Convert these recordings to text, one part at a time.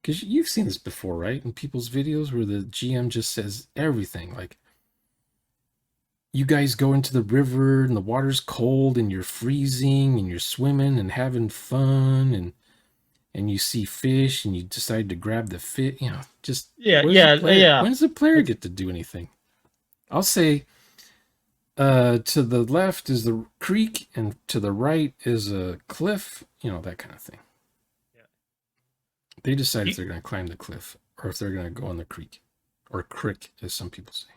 Because you've seen this before, right? In people's videos where the GM just says everything. Like, you guys go into the river and the water's cold and you're freezing and you're swimming and having fun and you see fish and you decide to grab the fish. Just Yeah, where's the yeah, player? yeah. When does the player get to do anything? I'll say to the left is the creek and to the right is a cliff, that kind of thing. Yeah. They decide if they're going to climb the cliff or if they're going to go on the creek, or crick, as some people say.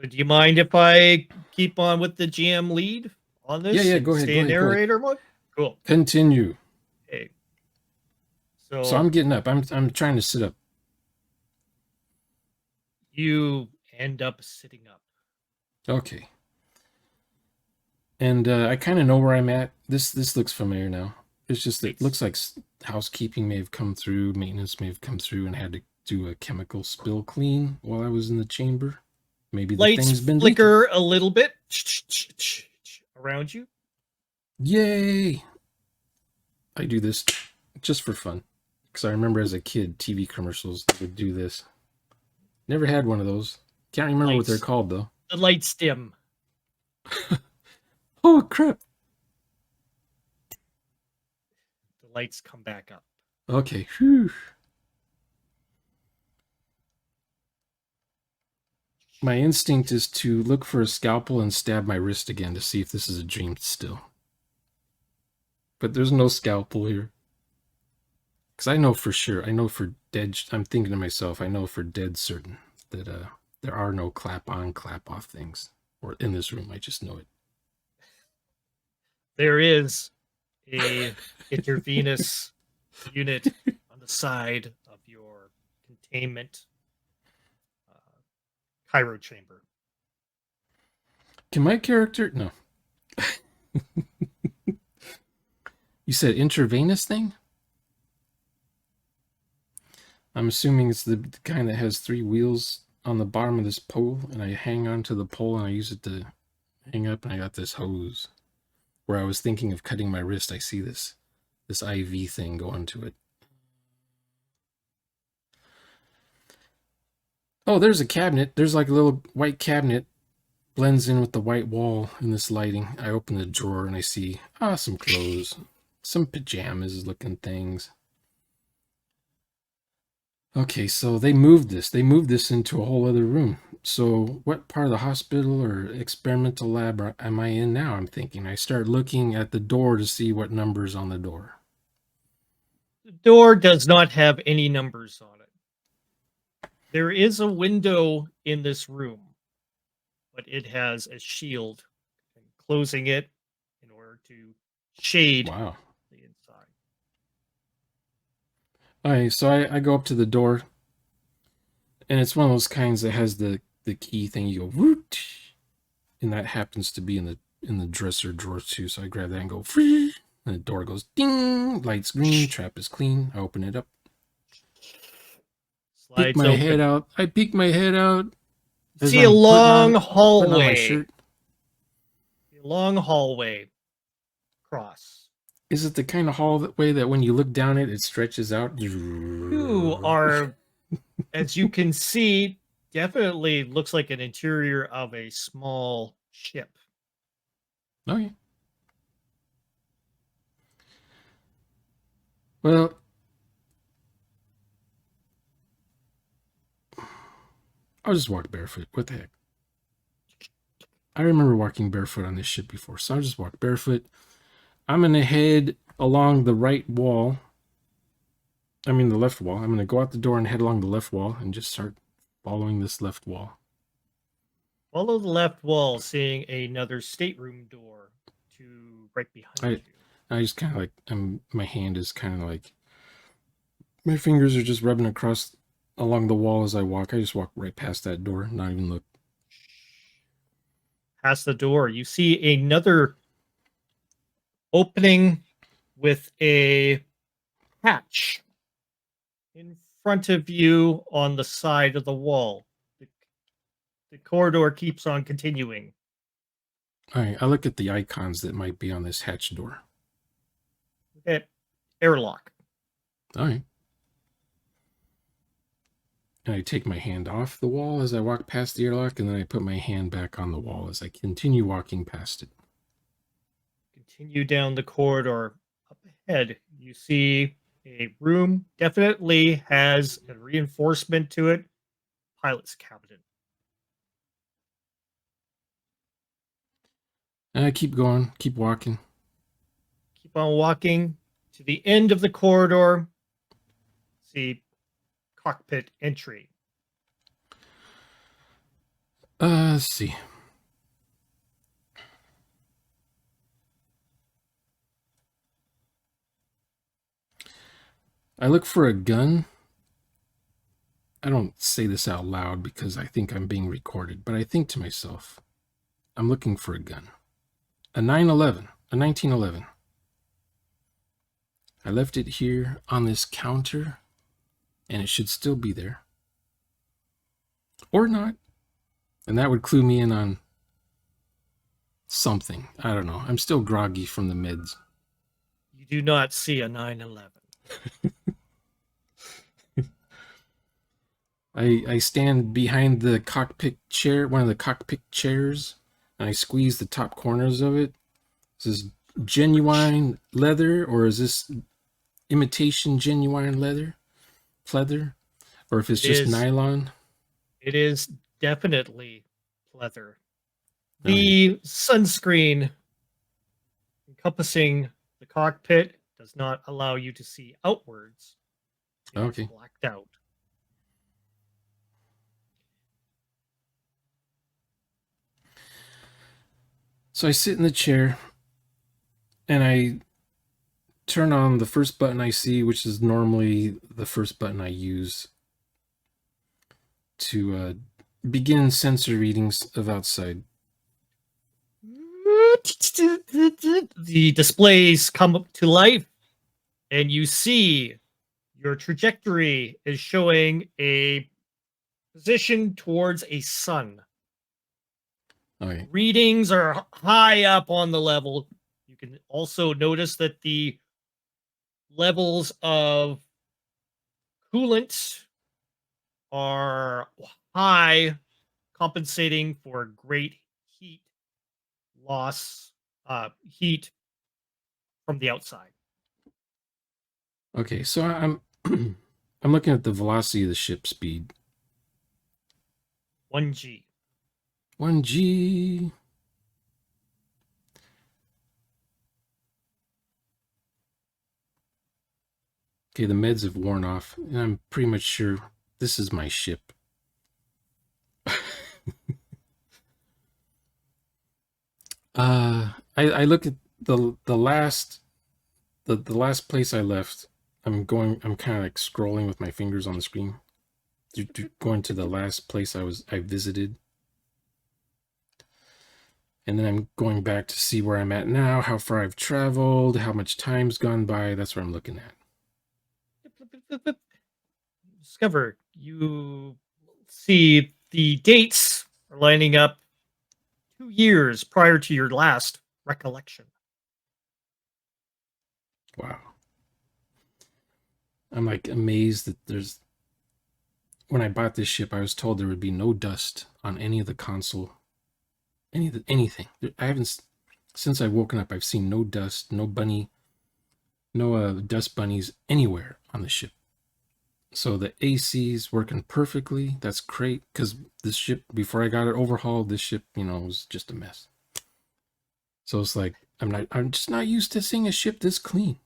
So do you mind if I keep on with the GM lead on this? Yeah, And go ahead. stay in narrator mode? Cool. Continue. Okay. So I'm getting up. I'm trying to sit up. You end up sitting up. Okay. And I kind of know where I'm at. This looks familiar now. It's just that it looks like housekeeping may have come through, maintenance may have come through and had to do a chemical spill clean while I was in the chamber. Maybe the thing's been flicker leaking a little bit around you. Yay! I do this just for fun. Because I remember as a kid, TV commercials would do this. Never had one of those. Can't remember what they're called, though. The lights dim. Oh, crap. The lights come back up. Okay. Whew. My instinct is to look for a scalpel and stab my wrist again to see if this is a dream still. But there's no scalpel here. Because I know for sure, I know for dead, I'm thinking to myself, I know for dead certain that there are no clap on, clap off things. Or in this room, I just know it. There is a intravenous unit on the side of your containment Cairo chamber. Can my character... No. You said intravenous thing? I'm assuming it's the kind that has 3 wheels on the bottom of this pole, and I hang onto the pole and I use it to hang up, and I got this hose. Where I was thinking of cutting my wrist, I see this IV thing go onto it. Oh, there's a cabinet. There's like a little white cabinet. Blends in with the white wall in this lighting. I open the drawer and I see some clothes. Some pajamas looking things. Okay, so they moved this. They moved this into a whole other room. So what part of the hospital or experimental lab am I in now? I'm thinking. I start looking at the door to see what number's on the door. The door does not have any numbers on it. There is a window in this room, but it has a shield, and closing it in order to shade the inside. All right, so I go up to the door, and it's one of those kinds that has the key thing. You go woot, and that happens to be in the dresser drawer too. So I grab that and go free, and the door goes ding. Lights green. Trap is clean. I open it up. Peek my head out. I peek my head out. See a long hallway. A long hallway. Cross. Is it the kind of hallway that when you look down it, it stretches out? You are, as you can see, definitely looks like an interior of a small ship. Okay. Well, I'll just walk barefoot. What the heck? I remember walking barefoot on this ship before, so I'll just walk barefoot. I'm going to head along the right wall. I mean the left wall. I'm going to go out the door and head along the left wall and just start following this left wall. Follow the left wall, seeing another stateroom door to right behind you. I just kind of like, my hand is kind of like, my fingers are just rubbing across along the wall as I walk. I just walk right past that door, not even look. Past the door, you see another opening with a hatch in front of you on the side of the wall. The corridor keeps on continuing. All right, I look at the icons that might be on this hatch door. Okay, airlock. All right. And I take my hand off the wall as I walk past the airlock, and then I put my hand back on the wall as I continue walking past it. Continue down the corridor. Up ahead, you see a room. Definitely has a reinforcement to it. Pilot's cabin. And I keep going, keep walking. Keep on walking to the end of the corridor. See cockpit entry. Let's see. I look for a gun. I don't say this out loud because I think I'm being recorded, but I think to myself, I'm looking for a gun. A 911, a 1911. I left it here on this counter, and it should still be there. Or not. And that would clue me in on something. I don't know. I'm still groggy from the meds. You do not see a 911. I stand behind the cockpit chair, one of the cockpit chairs, and I squeeze the top corners of it. Is this genuine leather, or is this imitation genuine leather? Pleather? Or if it's just nylon? It is definitely leather. Okay. The sunscreen encompassing the cockpit does not allow you to see outwards. It is Okay. blacked out. So I sit in the chair and I turn on the first button I see, which is normally the first button I use to begin sensor readings of outside. The displays come up to life, and you see your trajectory is showing a position towards a sun. Okay. Readings are high up on the level. You can also notice that the levels of coolant are high, compensating for great heat loss, heat from the outside. Okay, so I'm I'm looking at the velocity of the ship speed. 1G. 1G. Okay, the meds have worn off, and I'm pretty much sure this is my ship. I look at the last the last place I left. I'm kind of like scrolling with my fingers on the screen, going to the last place I visited, and then I'm going back to see where I'm at now, how far I've traveled, how much time's gone by. That's what I'm looking at. Discover, you see the dates are lining up 2 years prior to your last recollection. Wow. I'm like amazed that there's. When I bought this ship, I was told there would be no dust on any of the console, anything. I haven't, since I've woken up, I've seen no dust, no dust bunnies anywhere on the ship. So the AC's working perfectly. That's great, because this ship, before I got it overhauled, this ship, was just a mess. So it's like I'm just not used to seeing a ship this clean.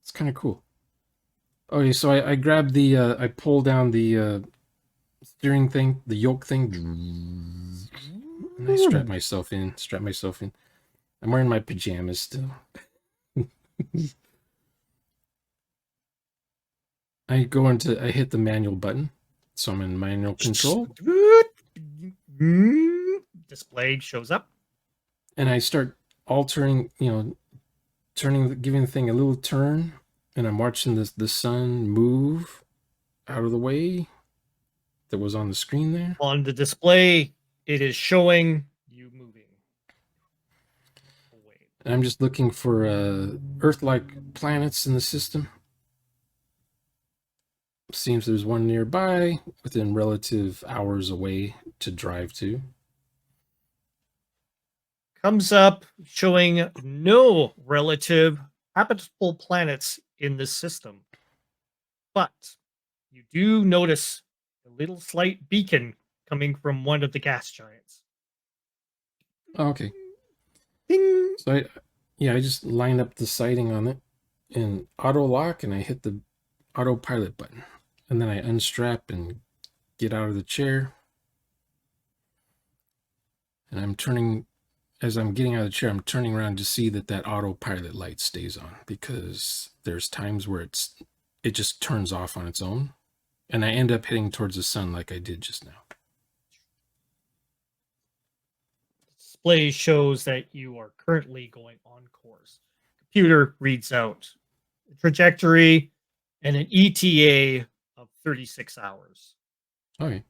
It's kind of cool. Okay, so I grabbed I pull down the steering thing, the yoke thing, and I strap myself in. I'm wearing my pajamas still. I hit the manual button, so I'm in manual control. Display shows up. And I start altering, giving the thing a little turn, and I'm watching the sun move out of the way that was on the screen there. On the display, it is showing you moving away. And I'm just looking for Earth-like planets in the system. Seems there's one nearby, within relative hours away to drive to. Comes up showing no relative habitable planets in this system. But you do notice a little slight beacon coming from one of the gas giants. Oh, okay. Ding! So I just line up the sighting on it in auto lock, and I hit the autopilot button, and then I unstrap and get out of the chair. And as I'm getting out of the chair, I'm turning around to see that autopilot light stays on, because there's times where it just turns off on its own, and I end up heading towards the sun like I did just now. Display shows that you are currently going on course. Computer reads out a trajectory and an ETA of 36 hours. Okay.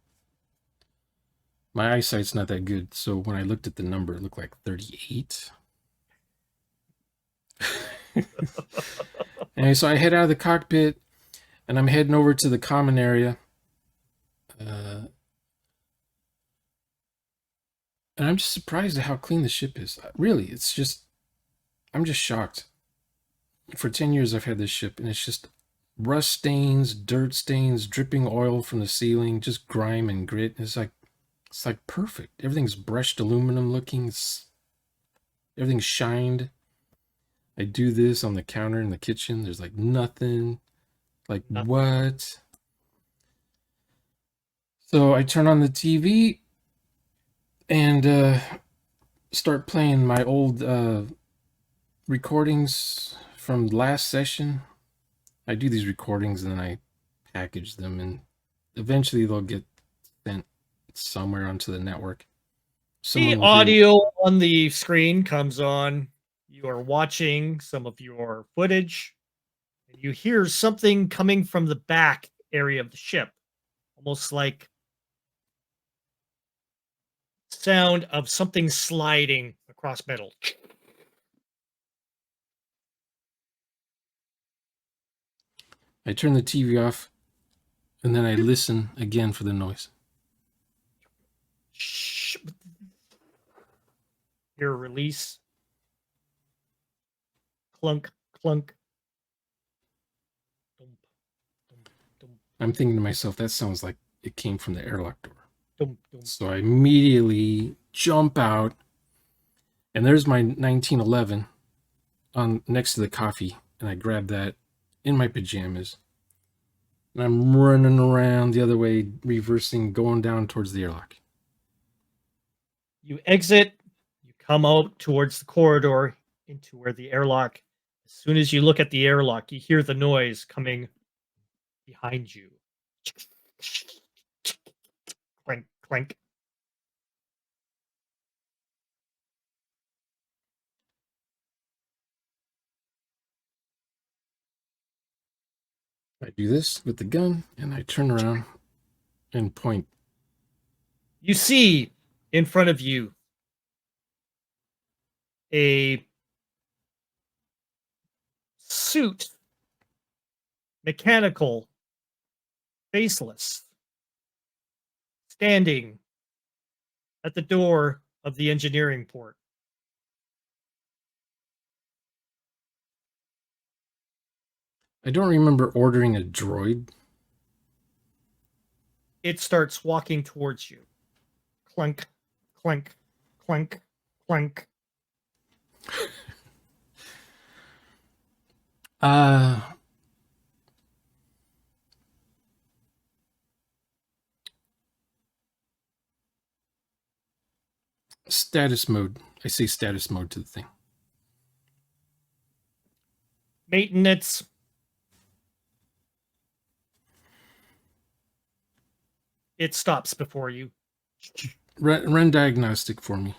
My eyesight's not that good, so when I looked at the number, it looked like 38. Anyway, so I head out of the cockpit, and I'm heading over to the common area. And I'm just surprised at how clean the ship is. Really, I'm just shocked. For 10 years, I've had this ship, and it's just rust stains, dirt stains, dripping oil from the ceiling, just grime and grit. It's like perfect. Everything's brushed aluminum looking. Everything's shined. I do this on the counter in the kitchen. There's like nothing. Like, Nothing. what? So I turn on the TV and start playing my old recordings from last session. I do these recordings and then I package them, and eventually they'll get sent somewhere onto the network. The audio on the screen comes on. You are watching some of your footage, and you hear something coming from the back area of the ship, almost like sound of something sliding across metal. I turn the TV off, and then I listen again for the noise. Hear a release. Clunk, clunk. Dump, dump, dump, I'm thinking to myself, that sounds like it came from the airlock door. dump, dump. So I immediately jump out, and there's my 1911 on next to the coffee, and I grab that in my pajamas, and I'm running around the other way, reversing, going down towards the airlock. You exit, you come out towards the corridor into where the airlock. As soon as you look at the airlock, you hear the noise coming behind you. Clank, clank. I do this with the gun, and I turn around and point. You see in front of you a suit, mechanical, faceless, standing at the door of the engineering port. I don't remember ordering a droid. It starts walking towards you. Clunk, clunk, clunk, clunk. Status mode. I say status mode to the thing. Maintenance. It stops before you. Run diagnostic for me.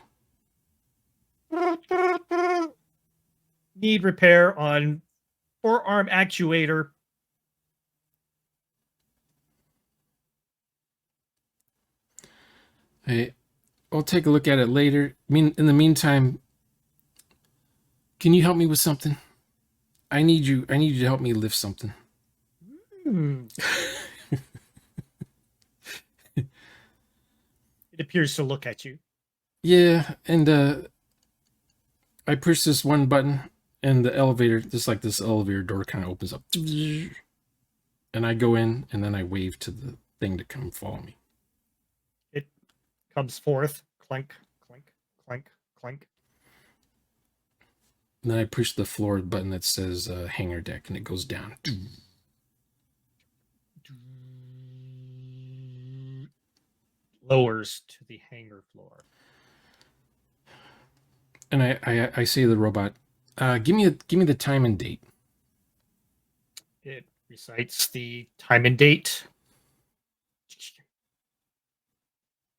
Need repair on forearm actuator. Hey, I'll take a look at it later. In the meantime, can you help me with something? I need you to help me lift something. It appears to look at you. Yeah, and I push this one button, and the elevator, just like this elevator door, kind of opens up, and I go in, and then I wave to the thing to come follow me. It comes forth, clink, clink, clink, clink. And then I push the floor button that says hangar deck, and it goes down. Lowers to the hangar floor. And I say to the robot, give me the time and date. It recites the time and date.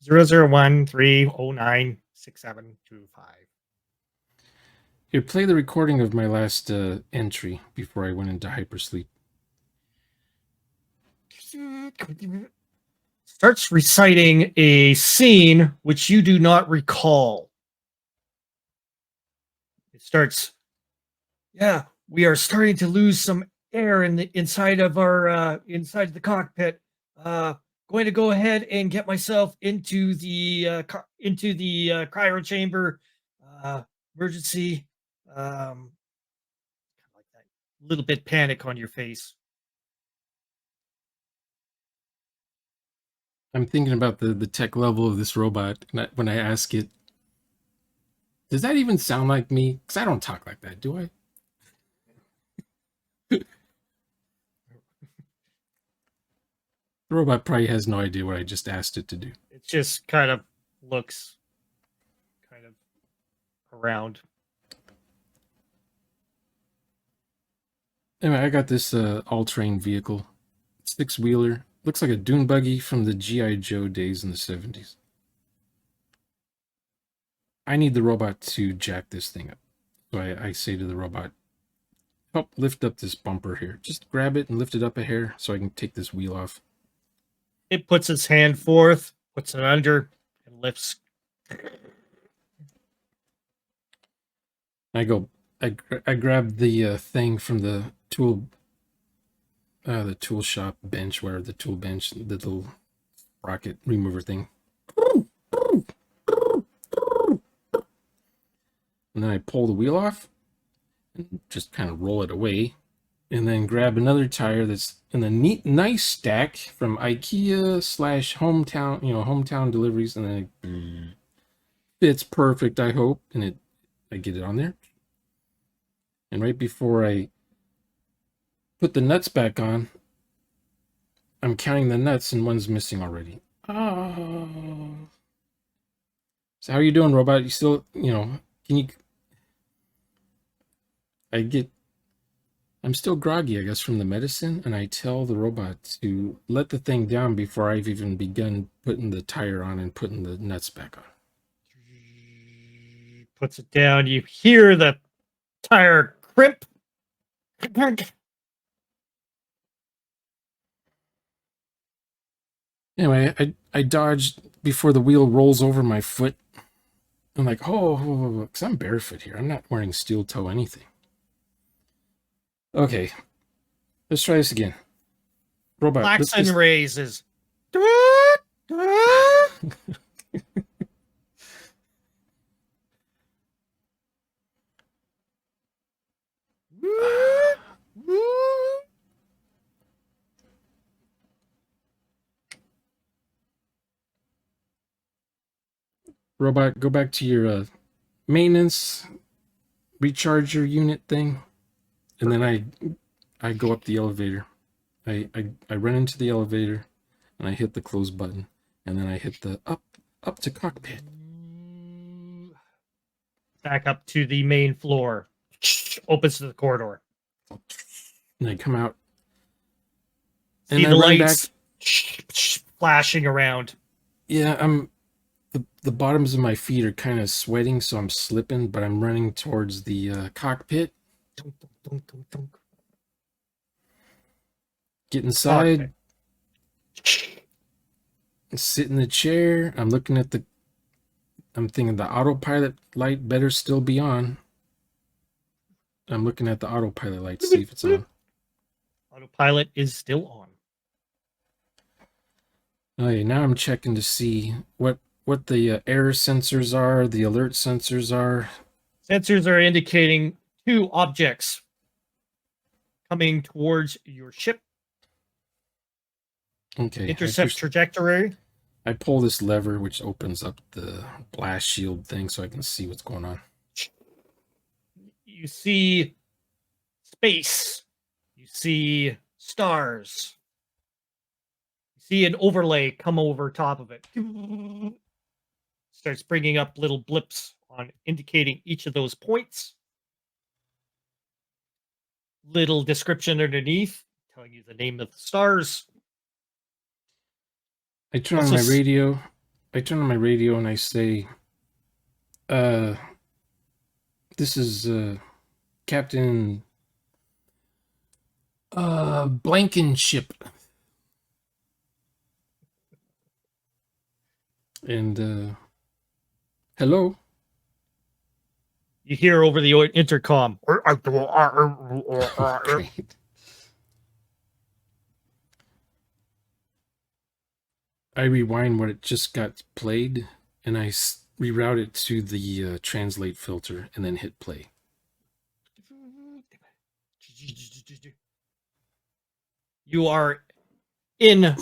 001-309-6725. Here, play the recording of my last entry before I went into hypersleep. Starts reciting a scene which you do not recall. It starts, yeah, we are starting to lose some air in the inside of our inside the cockpit. Going to go ahead and get myself into the cryo chamber. Emergency. Like that little bit panic on your face. I'm thinking about the tech level of this robot when I ask it, does that even sound like me? Because I don't talk like that, do I? The robot probably has no idea what I just asked it to do. It just kind of looks kind of around. Anyway, I got this all-terrain vehicle. 6-wheeler. Looks like a dune buggy from the G.I. Joe days in the 70s. I need the robot to jack this thing up. So I say to the robot, help lift up this bumper here. Just grab it and lift it up a hair so I can take this wheel off. It puts its hand forth, puts it under, and lifts. I grab the thing from the tool shop bench, where the tool bench, the little rocket remover thing. And then I pull the wheel off and just kind of roll it away. And then grab another tire that's in a nice stack from IKEA / hometown deliveries. And then it fits perfect, I hope. And I get it on there. And right before I put the nuts back on, I'm counting the nuts and one's missing already. Oh. So how are you doing, robot? You still, can you... I'm still groggy, I guess, from the medicine, and I tell the robot to let the thing down before I've even begun putting the tire on and putting the nuts back on. Puts it down. You hear the tire crimp. Anyway, I dodged before the wheel rolls over my foot. I'm like, because I'm barefoot here. I'm not wearing steel toe anything. Okay, let's try this again. Robot, Klaxon raises. Robot, go back to your maintenance, recharge your unit thing, and then I go up the elevator. I run into the elevator, and I hit the close button, and then I hit the up to cockpit. Back up to the main floor. Opens to the corridor. And I come out. See the lights flashing around. Yeah, the bottoms of my feet are kind of sweating, so I'm slipping, but I'm running towards the cockpit. Get inside. Sit in the chair. I'm looking at I'm thinking the autopilot light better still be on. I'm looking at the autopilot light to see if it's on. Autopilot is still on. Okay, now I'm checking to see what what the error sensors are, the alert sensors are. Sensors are indicating 2 objects coming towards your ship. Okay. Intercept trajectory. I pull this lever, which opens up the blast shield thing so I can see what's going on. You see space. You see stars. You see an overlay come over top of it. Starts bringing up little blips on indicating each of those points. Little description underneath telling you the name of the stars. I turn on my radio. I turn on my radio and I say, this is Captain Blankenship. And hello. You hear over the intercom. Great. I rewind what it just got played, and I reroute it to the translate filter, and then hit play. You are in.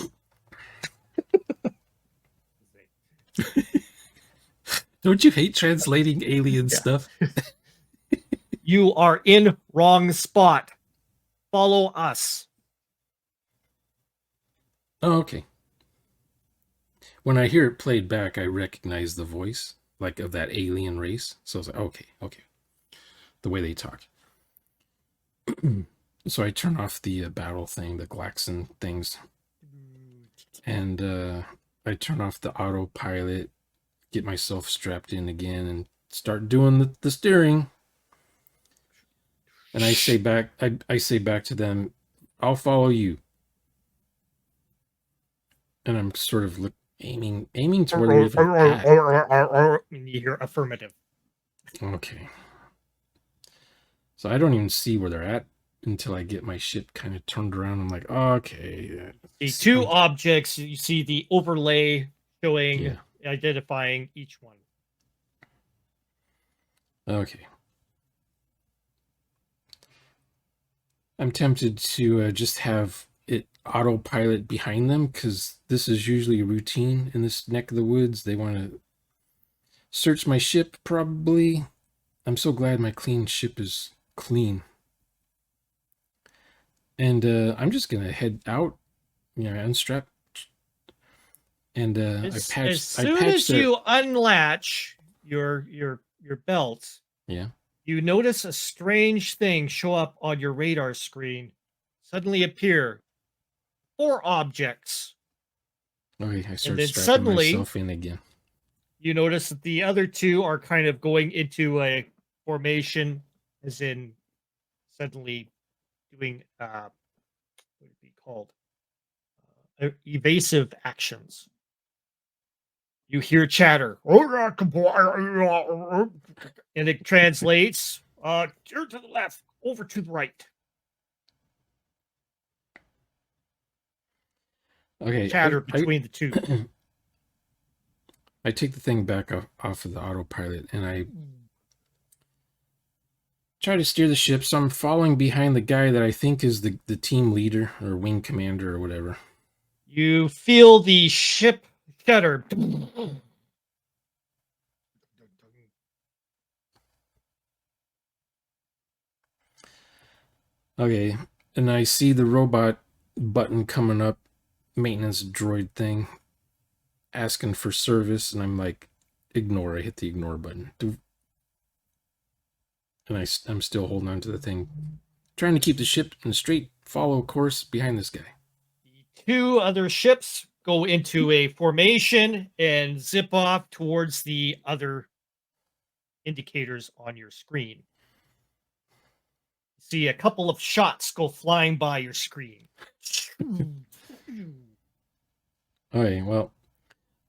Don't you hate translating alien stuff? You are in wrong spot. Follow us. Oh, okay. When I hear it played back, I recognize the voice, like of that alien race. So I was like, okay. The way they talk. So I turn off the battle thing, the Glaxon things. And I turn off the autopilot, get myself strapped in again, and start doing the steering. And I say back, I say back to them, I'll follow you. And I'm sort of aiming to where they're at. And you hear affirmative. Okay. So I don't even see where they're at until I get my ship kind of turned around. I'm like, okay. The 2 objects, you see the overlay showing, identifying each one. Okay. I'm tempted to just have it autopilot behind them, because this is usually a routine in this neck of the woods. They want to search my ship, probably. I'm so glad my clean ship is clean. And I'm just going to head out, unstrap. And as soon as you unlatch your belt, you notice a strange thing show up on your radar screen. Suddenly appear 4 objects. Okay, I start strapping myself in again. You notice that the other 2 are kind of going into a formation, as in suddenly doing what would it be called? Evasive actions. You hear chatter, and it translates, turn to the left, over to the right. Okay. Chatter between the 2. I take the thing back off of the autopilot, and I try to steer the ship. So I'm following behind the guy that I think is the team leader or wing commander or whatever. You feel the ship shudder. Okay, and I see the robot button coming up, maintenance droid thing, asking for service, and I'm like, ignore. I hit the ignore button. And I'm still holding on to the thing, trying to keep the ship in a straight follow course behind this guy. The 2 other ships go into a formation and zip off towards the other indicators on your screen. See a couple of shots go flying by your screen. Okay, well,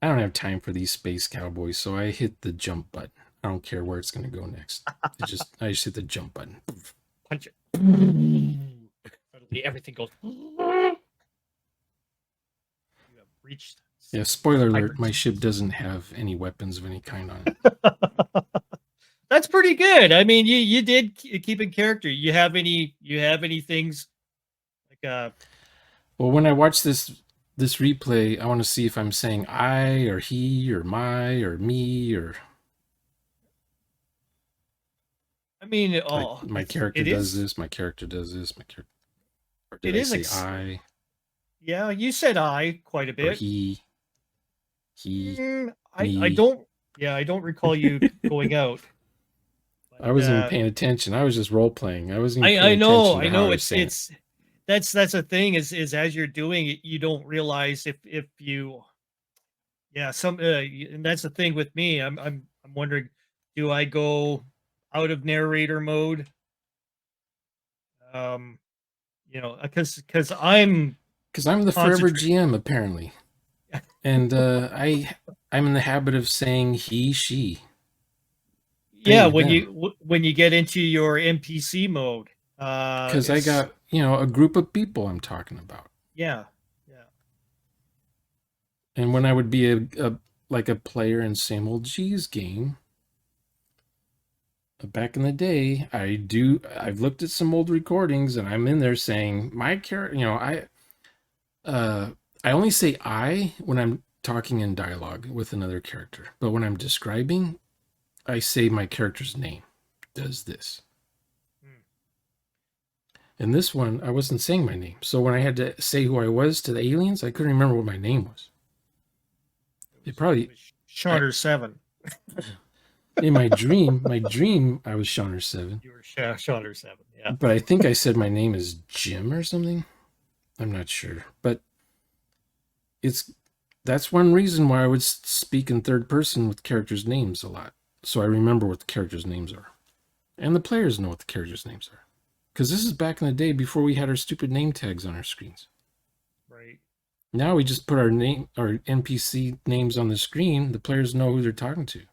I don't have time for these space cowboys, so I hit the jump button. I don't care where it's going to go next. I just hit the jump button. Punch it. Suddenly everything goes. You have reached Yeah, spoiler alert, my Pirates. ship doesn't have any weapons of any kind on it. That's pretty good. I mean, you did keep in character. You have any things like Well, when I watch this replay, I want to see if I'm saying I or he or my or me or I mean, like oh, my character it does is this, my character does this, my character. Or did it I is say I yeah, you said I quite a or bit. he, I me? don't yeah, I don't recall you going out. I But wasn't even paying attention. I was just role playing. I wasn't even paying I attention to how know I was saying it. it's that's a thing is as you're doing it, you don't realize if you yeah, and that's the thing with me. I'm wondering, do I go out of narrator mode? Um, because I'm Because I'm the forever concentrating. GM apparently, and I'm in the habit of saying he, she, Yeah, they, them. when you get into your NPC mode, Because I it's got a group of people I'm talking about. yeah, yeah. And when I would be a like a player in same old G's game back in the day, I've looked at some old recordings and I'm in there saying my character, uh I only say I when I'm talking in dialogue with another character. But when I'm describing, I say my character's name. Does this. Hmm. In this one, I wasn't saying my name. So when I had to say who I was to the aliens, I couldn't remember what my name was. It It probably was I, Shonner 7. in my dream, I was Shonner 7. You were Shonner 7. Yeah. But I think I said my name is Jim or something. I'm not sure. But it's that's one reason why I would speak in third person with characters' names a lot. So I remember what the characters' names are. And the players know what the characters' names are. Because this is back in the day before we had our stupid name tags on our screens. Right. Now we just put our NPC names on the screen. The players know who they're talking to.